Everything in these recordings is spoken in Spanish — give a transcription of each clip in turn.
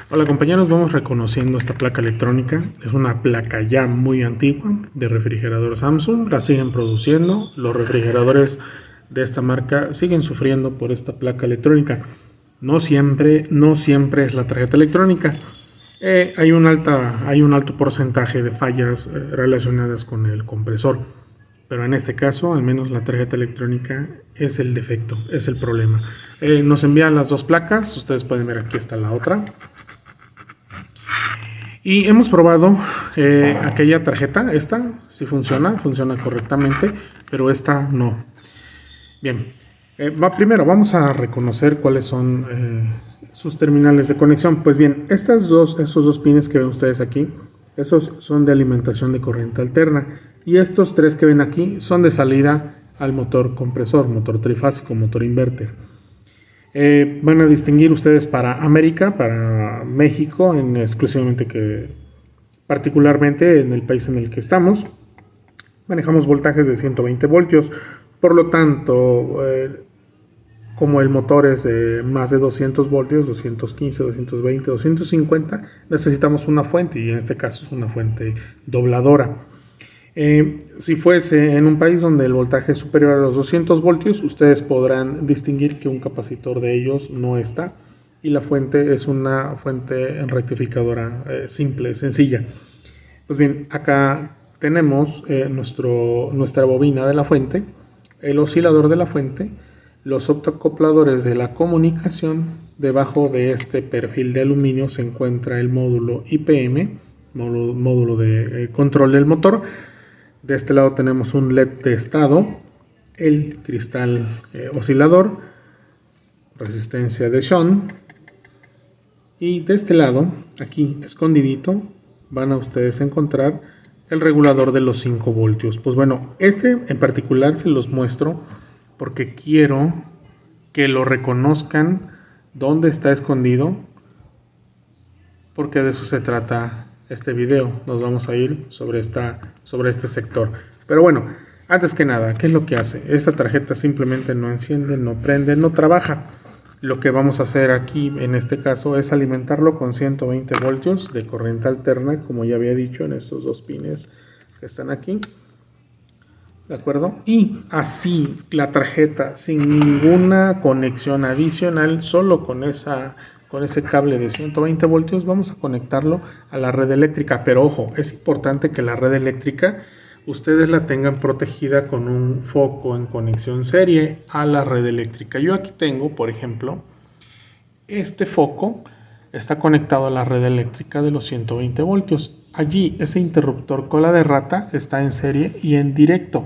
Hola compañeros, vamos reconociendo esta placa electrónica. Es una placa ya muy antigua de refrigerador Samsung. La siguen produciendo. Los refrigeradores de esta marca siguen sufriendo por esta placa electrónica. No siempre es la tarjeta electrónica. Hay un alto porcentaje de fallas relacionadas con el compresor. Pero en este caso, al menos la tarjeta electrónica es el defecto, es el problema. Nos envían las dos placas. Ustedes pueden ver, aquí está la otra. Y hemos probado aquella tarjeta, esta sí funciona correctamente, pero esta no. Bien, primero vamos a reconocer cuáles son sus terminales de conexión. Pues bien, esos dos pines que ven ustedes aquí, esos son de alimentación de corriente alterna. Y estos tres que ven aquí son de salida al motor compresor, motor trifásico, motor inverter. Van a distinguir ustedes para América, para México, particularmente en el país en el que estamos, manejamos voltajes de 120 voltios. Por lo tanto, como el motor es de más de 200 voltios, 215, 220, 250, necesitamos una fuente, y en este caso es una fuente dobladora. Si fuese en un país donde el voltaje es superior a los 200 voltios, ustedes podrán distinguir que un capacitor de ellos no está, y la fuente es una fuente rectificadora simple, sencilla. Pues bien, acá tenemos nuestra bobina de la fuente, el oscilador de la fuente, los optocopladores de la comunicación. Debajo de este perfil de aluminio se encuentra el módulo IPM, módulo de control del motor. De este lado tenemos un LED de estado, el cristal oscilador, resistencia de shunt, y de este lado, aquí escondidito, van a ustedes encontrar el regulador de los 5 voltios. Pues bueno, este en particular se los muestro porque quiero que lo reconozcan dónde está escondido, porque de eso se trata este video. Nos vamos a ir sobre este sector. Pero bueno, antes que nada, ¿qué es lo que hace? Esta tarjeta simplemente no enciende, no prende, no trabaja. Lo que vamos a hacer aquí en este caso es alimentarlo con 120 voltios de corriente alterna, como ya había dicho, en estos dos pines que están aquí. ¿De acuerdo? Y así la tarjeta, sin ninguna conexión adicional, solo con ese cable de 120 voltios, vamos a conectarlo a la red eléctrica. Pero ojo, es importante que la red eléctrica ustedes la tengan protegida con un foco en conexión serie a la red eléctrica. Yo aquí tengo, por ejemplo, este foco está conectado a la red eléctrica de los 120 voltios. Allí ese interruptor cola de rata está en serie y en directo,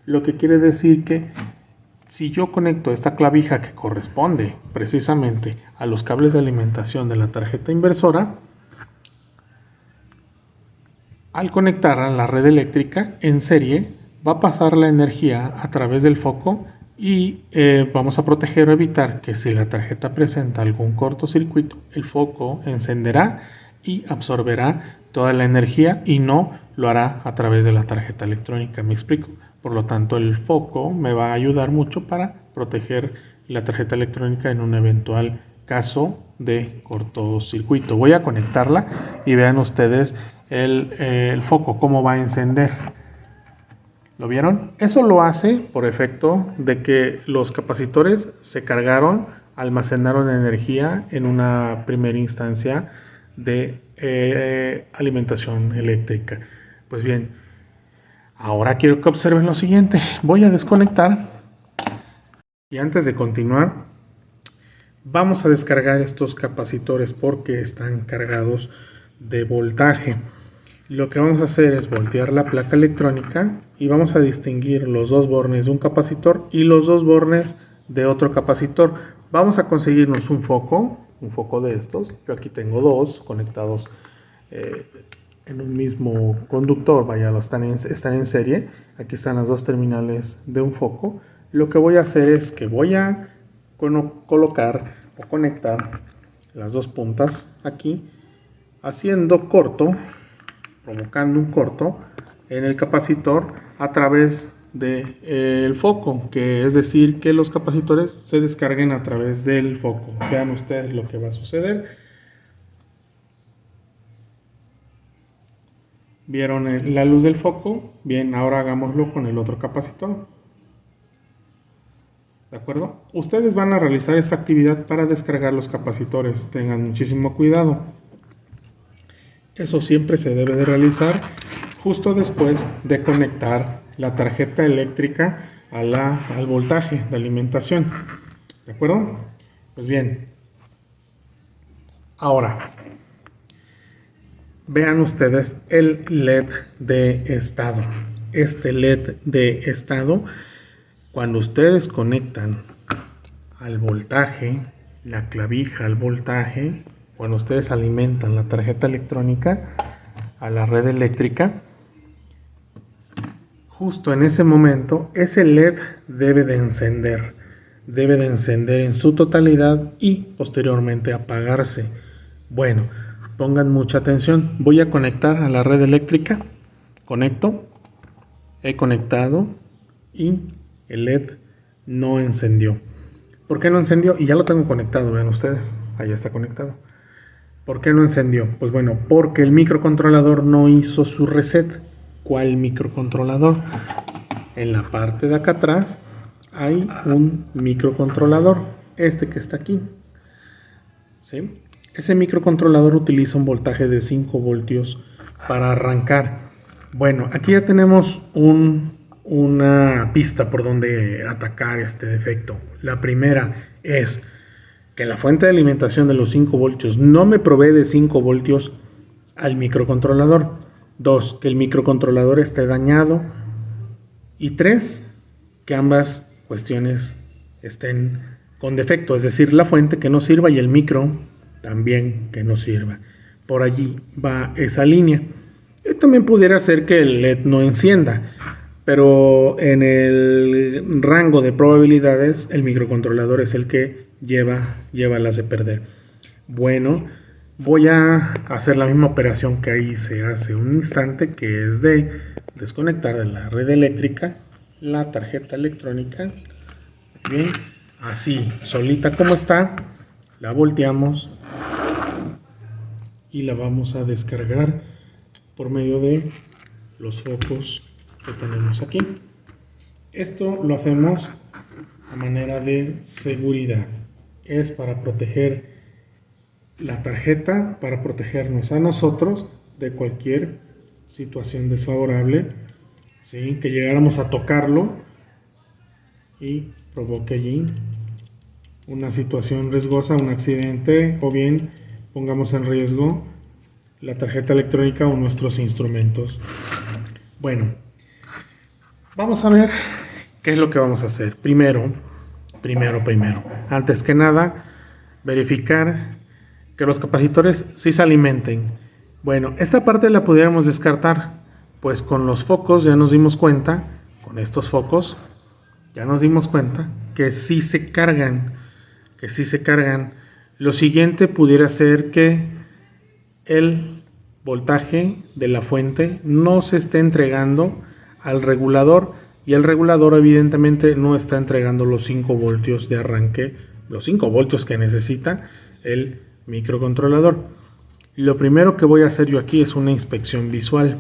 lo que quiere decir que si yo conecto esta clavija que corresponde precisamente a los cables de alimentación de la tarjeta inversora, al conectar a la red eléctrica en serie va a pasar la energía a través del foco y vamos a proteger o evitar que si la tarjeta presenta algún cortocircuito, el foco encenderá y absorberá toda la energía y no lo hará a través de la tarjeta electrónica. ¿Me explico? Por lo tanto, el foco me va a ayudar mucho para proteger la tarjeta electrónica en un eventual caso de cortocircuito. Voy a conectarla y vean ustedes el foco, cómo va a encender. ¿Lo vieron? Eso lo hace por efecto de que los capacitores se cargaron, almacenaron energía en una primera instancia de alimentación eléctrica. Pues bien, ahora quiero que observen lo siguiente. Voy a desconectar y antes de continuar vamos a descargar estos capacitores porque están cargados de voltaje. Lo que vamos a hacer es voltear la placa electrónica y vamos a distinguir los dos bornes de un capacitor y los dos bornes de otro capacitor. Vamos a conseguirnos un foco de estos. Yo aquí tengo dos conectados en un mismo conductor, vaya, están en serie. Aquí están las dos terminales de un foco. Lo que voy a hacer es que voy a colocar o conectar las dos puntas aquí, haciendo corto, provocando un corto en el capacitor a través del foco, que es decir, que los capacitores se descarguen a través del foco. Vean ustedes lo que va a suceder. ¿Vieron la luz del foco? Bien, ahora hagámoslo con el otro capacitor. ¿De acuerdo? Ustedes van a realizar esta actividad para descargar los capacitores. Tengan muchísimo cuidado. Eso siempre se debe de realizar justo después de conectar la tarjeta eléctrica al voltaje de alimentación. ¿De acuerdo? Pues bien. Ahora, vean ustedes el LED de estado. Este LED de estado, cuando ustedes conectan al voltaje, la clavija al voltaje, cuando ustedes alimentan la tarjeta electrónica a la red eléctrica, justo en ese momento, ese LED debe de encender en su totalidad y posteriormente apagarse. Bueno, pongan mucha atención. Voy a conectar a la red eléctrica. Conecto. He conectado y el LED no encendió. ¿Por qué no encendió? Y ya lo tengo conectado, vean ustedes. Ahí está conectado. ¿Por qué no encendió? Pues bueno, porque el microcontrolador no hizo su reset. ¿Cuál microcontrolador? En la parte de acá atrás hay un microcontrolador. Este que está aquí. ¿Sí? Ese microcontrolador utiliza un voltaje de 5 voltios para arrancar. Bueno, aquí ya tenemos una pista por donde atacar este defecto. La primera es que la fuente de alimentación de los 5 voltios no me provee de 5 voltios al microcontrolador. 2, que el microcontrolador esté dañado. Y 3, que ambas cuestiones estén con defecto, es decir, la fuente que no sirva y el micro también que no sirva. Por allí va esa línea. También pudiera ser que el LED no encienda, pero en el rango de probabilidades el microcontrolador es el que lleva las de perder. Bueno, voy a hacer la misma operación que hice hace un instante, que es de desconectar de la red eléctrica la tarjeta electrónica. Bien, así, solita como está, la volteamos y la vamos a descargar por medio de los focos que tenemos aquí. Esto lo hacemos a manera de seguridad. Es para proteger la tarjeta, para protegernos a nosotros de cualquier situación desfavorable, ¿sí? Que llegáramos a tocarlo y provoque allí una situación riesgosa, un accidente, o bien pongamos en riesgo la tarjeta electrónica o nuestros instrumentos. Bueno, vamos a ver qué es lo que vamos a hacer. Primero, antes que nada, verificar que los capacitores sí se alimenten. Bueno, esta parte la pudiéramos descartar, pues con los focos ya nos dimos cuenta, con estos focos ya nos dimos cuenta que sí se cargan, Lo siguiente pudiera ser que el voltaje de la fuente no se esté entregando al regulador, y el regulador evidentemente no está entregando los 5 voltios de arranque, los 5 voltios que necesita el microcontrolador. Lo primero que voy a hacer yo aquí es una inspección visual.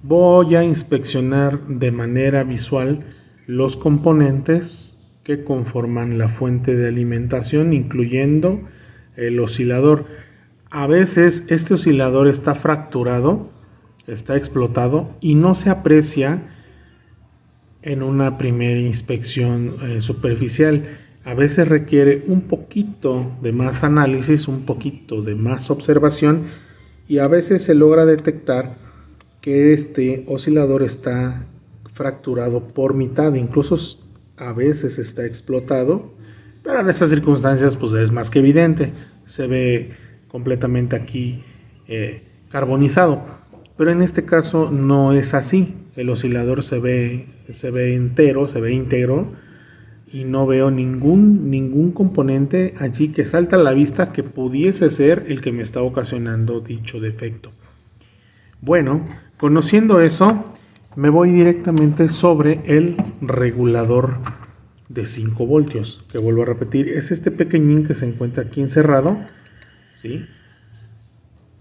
Voy a inspeccionar de manera visual los componentes que conforman la fuente de alimentación, incluyendo el oscilador. A veces este oscilador está fracturado, está explotado y no se aprecia en una primera inspección superficial. A veces requiere un poquito de más análisis, un poquito de más observación, y a veces se logra detectar que este oscilador está fracturado por mitad, incluso a veces está explotado, pero en estas circunstancias pues es más que evidente, se ve completamente aquí carbonizado. Pero en este caso no es así. El oscilador se ve entero, se ve íntegro, y no veo ningún componente allí que salta a la vista que pudiese ser el que me está ocasionando dicho defecto. Bueno, conociendo eso, me voy directamente sobre el regulador de 5 voltios, que vuelvo a repetir, es este pequeñín que se encuentra aquí encerrado, ¿sí?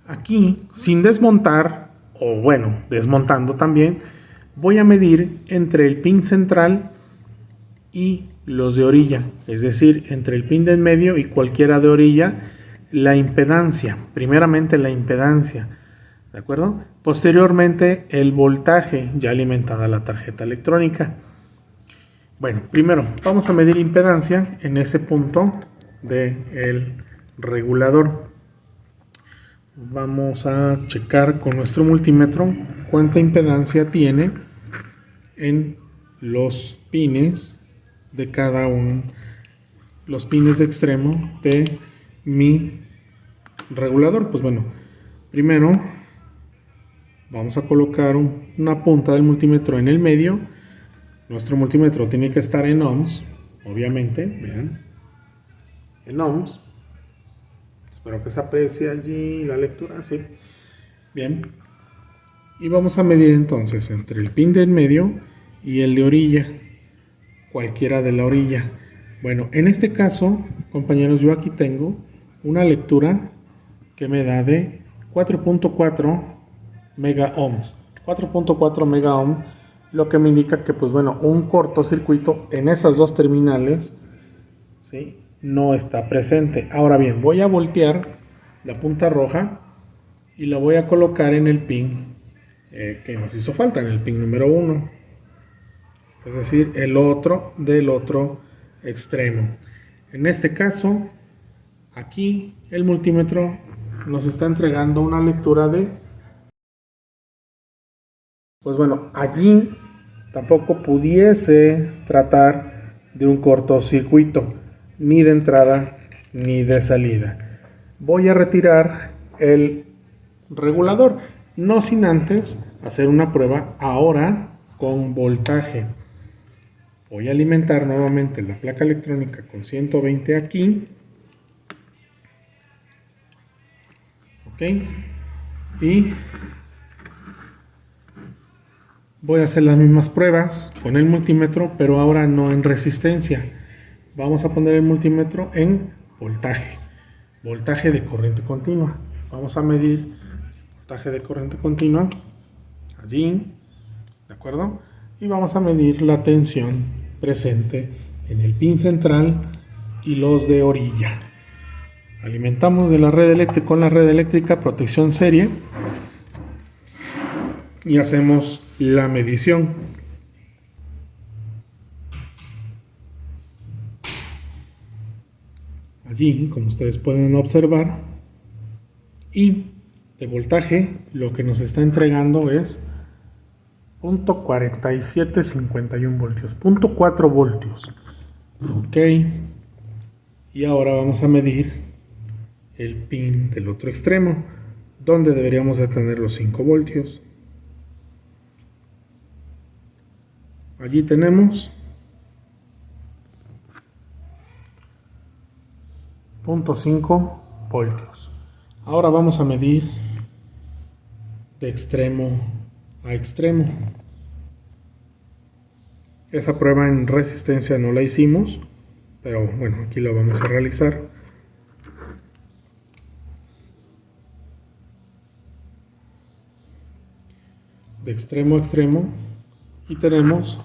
Aquí, sin desmontar, o bueno, desmontando también, voy a medir entre el pin central y los de orilla, es decir, entre el pin de en medio y cualquiera de orilla, la impedancia, primeramente la impedancia, ¿de acuerdo? Posteriormente el voltaje ya alimentada la tarjeta electrónica. Bueno, primero vamos a medir impedancia en ese punto del regulador. Vamos a checar con nuestro multímetro cuánta impedancia tiene en los pines de cada uno, los pines de extremo de mi regulador. Pues bueno, primero vamos a colocar una punta del multímetro en el medio. Nuestro multímetro tiene que estar en ohms, obviamente, vean, en ohms. Espero que se aprecie allí la lectura, sí. Bien. Y vamos a medir entonces entre el pin de en medio y el de orilla, cualquiera de la orilla. Bueno, en este caso, compañeros, yo aquí tengo una lectura que me da de 4.4 mega ohms. 4.4 mega ohms, lo que me indica que, pues bueno, un cortocircuito en esas dos terminales, ¿sí?, no está presente. Ahora bien, voy a voltear la punta roja y la voy a colocar en el pin que nos hizo falta, en el pin número 1, es decir, el otro del otro extremo. En este caso, aquí el multímetro nos está entregando una lectura de, pues bueno, allí tampoco pudiese tratar de un cortocircuito, ni de entrada ni de salida. Voy a retirar el regulador, no sin antes hacer una prueba ahora con voltaje. Voy a alimentar nuevamente la placa electrónica con 120 aquí. Ok. Y voy a hacer las mismas pruebas con el multímetro, pero ahora no en resistencia. Vamos a poner el multímetro en voltaje. Voltaje de corriente continua. Vamos a medir voltaje de corriente continua allí, ¿de acuerdo? Y vamos a medir la tensión presente en el pin central y los de orilla. Alimentamos de la red eléctrica con la red eléctrica protección serie y hacemos la medición. Allí, como ustedes pueden observar, y de voltaje lo que nos está entregando es 0.4751 voltios, 0.4 voltios. Ok, y ahora vamos a medir el pin del otro extremo, donde deberíamos de tener los 5 voltios. Allí tenemos 0.5 voltios. Ahora vamos a medir de extremo a extremo. Esa prueba en resistencia no la hicimos, pero bueno, aquí la vamos a realizar. De extremo a extremo y tenemos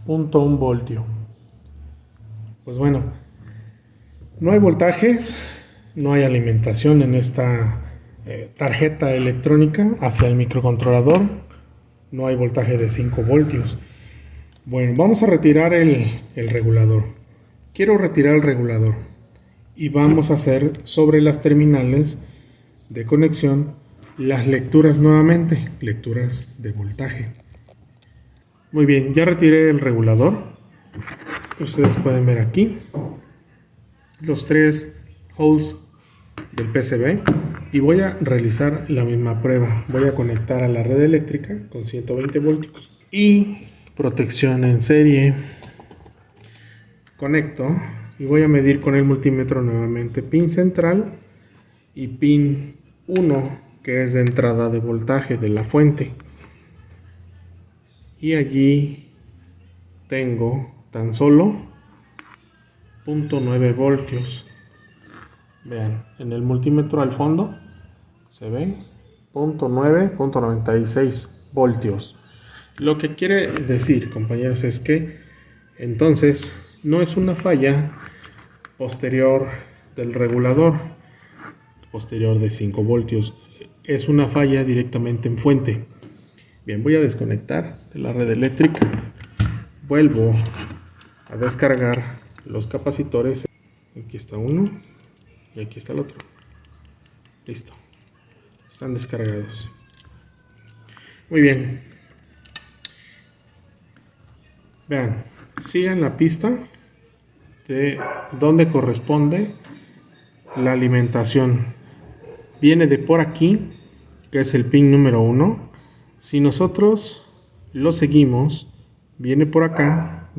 0.1 voltio. Pues bueno, no hay voltajes, no hay alimentación en esta tarjeta electrónica hacia el microcontrolador, no hay voltaje de 5 voltios. Bueno, vamos a retirar el regulador. Quiero retirar el regulador y vamos a hacer sobre las terminales de conexión las lecturas nuevamente, lecturas de voltaje. Muy bien, ya retiré el regulador. Ustedes pueden ver aquí los 3 holes del PCB y voy a realizar la misma prueba. Voy a conectar a la red eléctrica con 120 voltios y protección en serie. Conecto y voy a medir con el multímetro nuevamente pin central y pin 1, que es de entrada de voltaje de la fuente. Y allí tengo tan solo 0.9 voltios. Vean, en el multímetro al fondo se ve .9.96 voltios. Lo que quiere decir, compañeros, es que entonces no es una falla posterior del regulador, posterior de 5 voltios, es una falla directamente en fuente. Bien, voy a desconectar de la red eléctrica, vuelvo a descargar los capacitores. Aquí está uno y aquí está el otro. Listo, están descargados. Muy bien, vean, sigan la pista de donde corresponde la alimentación. Viene de por aquí, que es el pin número 1. Si nosotros lo seguimos, viene por acá,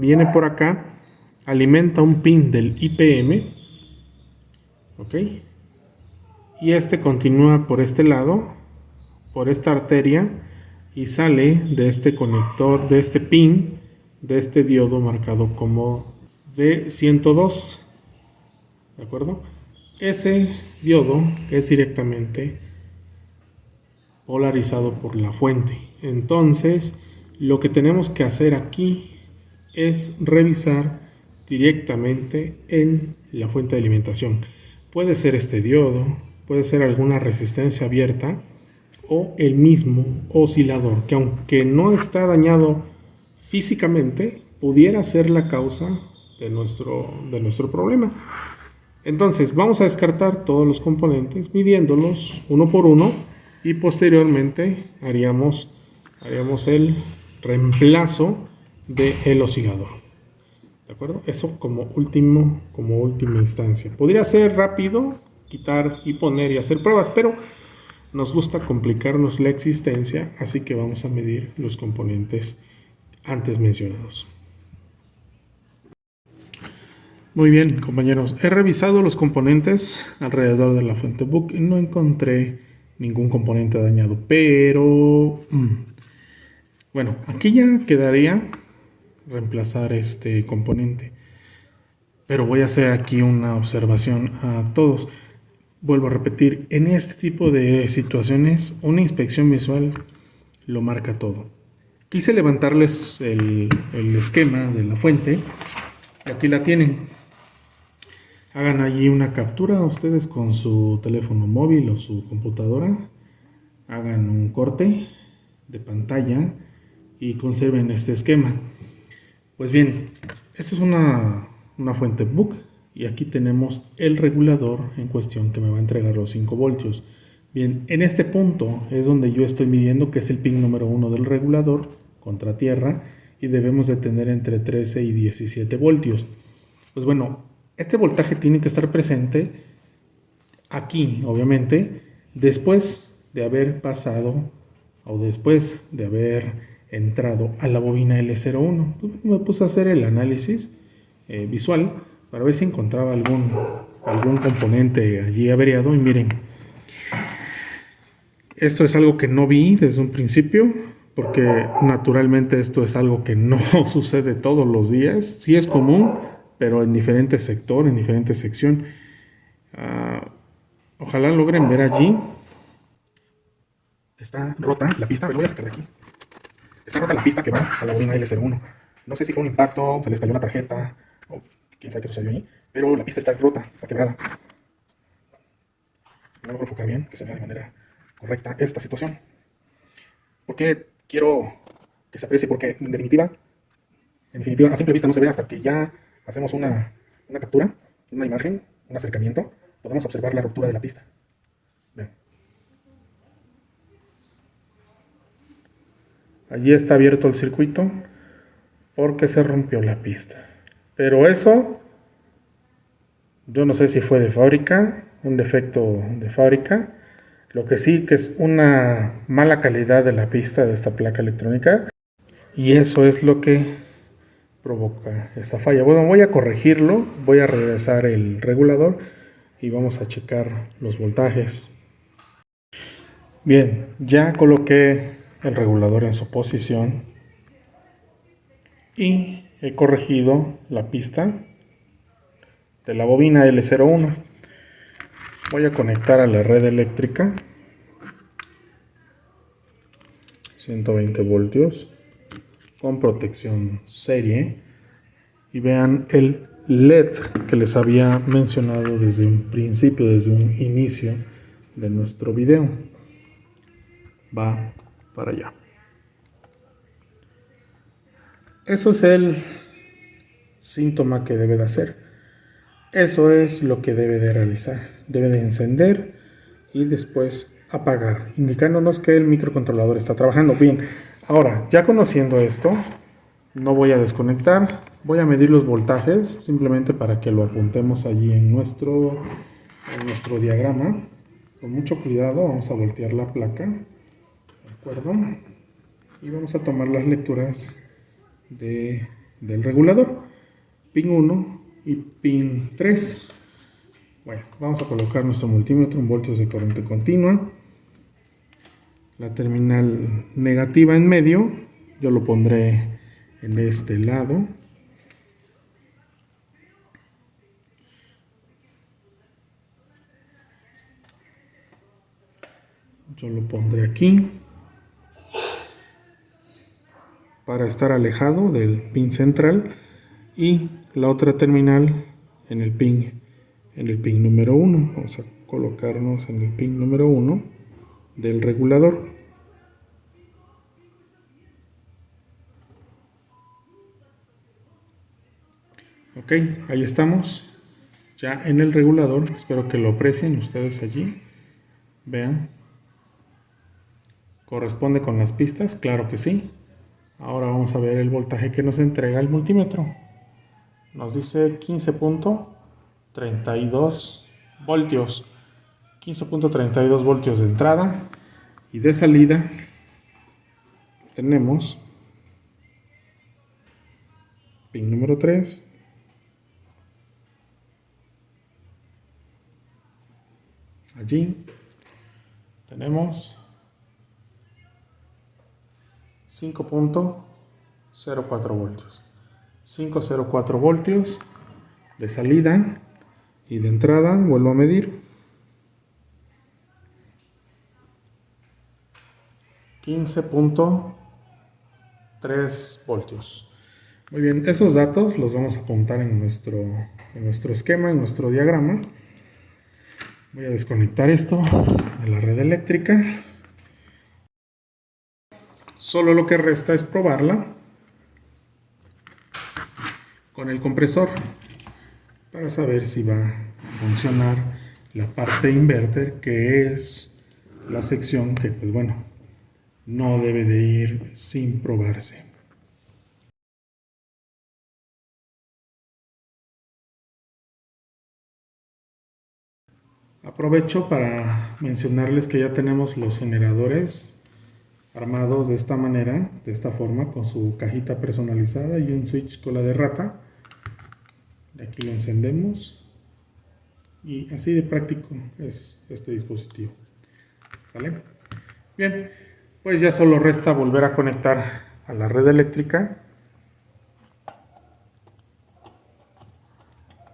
alimenta un pin del IPM, ¿ok? Y este continúa por este lado, por esta arteria, y sale de este conector, de este pin, de este diodo marcado como D102, ¿de acuerdo? Ese diodo es directamente polarizado por la fuente. Entonces, lo que tenemos que hacer aquí es revisar directamente en la fuente de alimentación. Puede ser este diodo, puede ser alguna resistencia abierta o el mismo oscilador, que aunque no está dañado físicamente, pudiera ser la causa de nuestro problema. Entonces vamos a descartar todos los componentes midiéndolos uno por uno y posteriormente haríamos el reemplazo del oscilador. ¿De acuerdo? Eso como última instancia. Podría ser rápido, quitar y poner y hacer pruebas, pero nos gusta complicarnos la existencia, así que vamos a medir los componentes antes mencionados. Muy bien, compañeros, he revisado los componentes alrededor de la fuente Book y no encontré ningún componente dañado, pero bueno, aquí ya quedaría reemplazar este componente, pero voy a hacer aquí una observación a todos. Vuelvo a repetir, en este tipo de situaciones una inspección visual lo marca todo. Quise levantarles el esquema de la fuente y aquí la tienen. Hagan allí una captura ustedes con su teléfono móvil o su computadora. Hagan un corte de pantalla y conserven este esquema. Pues bien, esta es una fuente Book y aquí tenemos el regulador en cuestión que me va a entregar los 5 voltios. Bien, en este punto es donde yo estoy midiendo, que es el pin número 1 del regulador contra tierra, y debemos de tener entre 13 y 17 voltios. Pues bueno, este voltaje tiene que estar presente aquí, obviamente, después de haber pasado o después de haber entrado a la bobina L01. Pues me puse a hacer el análisis visual para ver si encontraba algún componente allí averiado y miren, esto es algo que no vi desde un principio, porque naturalmente esto es algo que no sucede todos los días. Sí es común, pero en diferentes sectores, en diferentes secciones. Ojalá logren ver allí. Está rota la pista, me voy a sacar de aquí. Está rota la pista que va a la bobina L01. No sé si fue un impacto, se les cayó la tarjeta, o quién sabe qué sucedió ahí, pero la pista está rota, está quebrada. No logro enfocar bien, que se vea de manera correcta esta situación. ¿Por qué quiero que se aprecie? Porque en definitiva, a simple vista no se ve hasta que ya hacemos una captura, una imagen, un acercamiento, podemos observar la ruptura de la pista. Vean. Allí está abierto el circuito porque se rompió la pista. Pero eso, yo no sé si fue de fábrica, un defecto de fábrica. Lo que sí que es una mala calidad de la pista de esta placa electrónica. Y eso es lo que provoca esta falla. Bueno, voy a corregirlo, voy a regresar el regulador y vamos a checar los voltajes. Bien, ya coloqué el regulador en su posición y he corregido la pista de la bobina L01. Voy a conectar a la red eléctrica 120 voltios con protección serie. Y vean el LED que les había mencionado desde un principio, desde un inicio de nuestro video. Va para allá. Eso es el síntoma que debe de hacer. Eso es lo que debe de realizar. Debe de encender y después apagar, indicándonos que el microcontrolador está trabajando bien. Ahora, ya conociendo esto, no voy a desconectar, voy a medir los voltajes simplemente para que lo apuntemos allí en nuestro diagrama. Con mucho cuidado vamos a voltear la placa, ¿de acuerdo? Y vamos a tomar las lecturas del regulador, pin 1 y pin 3. Bueno, vamos a colocar nuestro multímetro en voltios de corriente continua. La terminal negativa en medio, yo lo pondré en este lado. Yo lo pondré aquí para estar alejado del pin central, y la otra terminal en el pin número 1. Vamos a colocarnos en el pin número 1 del regulador. Ok, ahí estamos ya en el regulador. Espero que lo aprecien ustedes allí. Vean, ¿corresponde con las pistas? Claro que sí. Ahora vamos a ver el voltaje que nos entrega el multímetro. Nos dice 15.32 voltios. 15.32 voltios de entrada, y de salida tenemos pin número 3. Allí tenemos 5.04 voltios. 5.04 voltios de salida, y de entrada vuelvo a medir 15.3 voltios. Muy bien, esos datos los vamos a apuntar en nuestro esquema, en nuestro diagrama. Voy a desconectar esto de la red eléctrica. Solo lo que resta es probarla con el compresor para saber si va a funcionar la parte inverter, que es la sección que, pues bueno, no debe de ir sin probarse. Aprovecho para mencionarles que ya tenemos los generadores armados de esta manera, de esta forma, con su cajita personalizada y un switch cola de rata. Aquí lo encendemos y así de práctico es este dispositivo. ¿Sale? Bien, pues ya solo resta volver a conectar a la red eléctrica.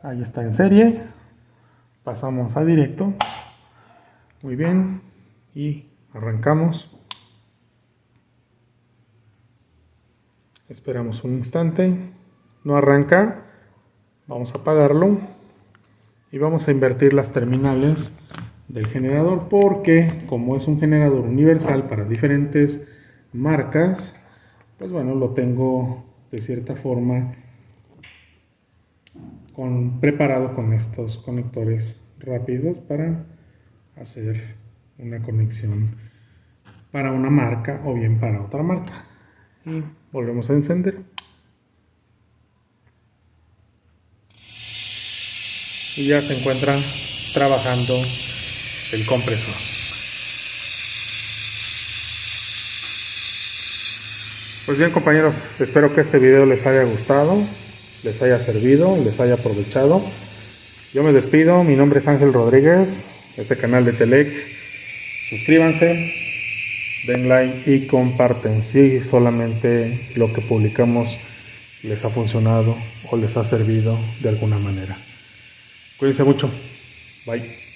Ahí está en serie. Pasamos a directo. Muy bien. Y arrancamos. Esperamos un instante. No arranca. Vamos a apagarlo. Y vamos a invertir las terminales del generador, porque como es un generador universal para diferentes marcas, pues bueno, lo tengo de cierta forma preparado con estos conectores rápidos para hacer una conexión para una marca o bien para otra marca. Y volvemos a encender. Y ya se encuentra trabajando el compresor. Pues bien, compañeros, espero que este video les haya gustado, les haya servido, les haya aprovechado. Yo me despido, mi nombre es Ángel Rodríguez, este canal de Telec. Suscríbanse, den like y comparten si solamente lo que publicamos les ha funcionado o les ha servido de alguna manera. Cuídense mucho. Bye.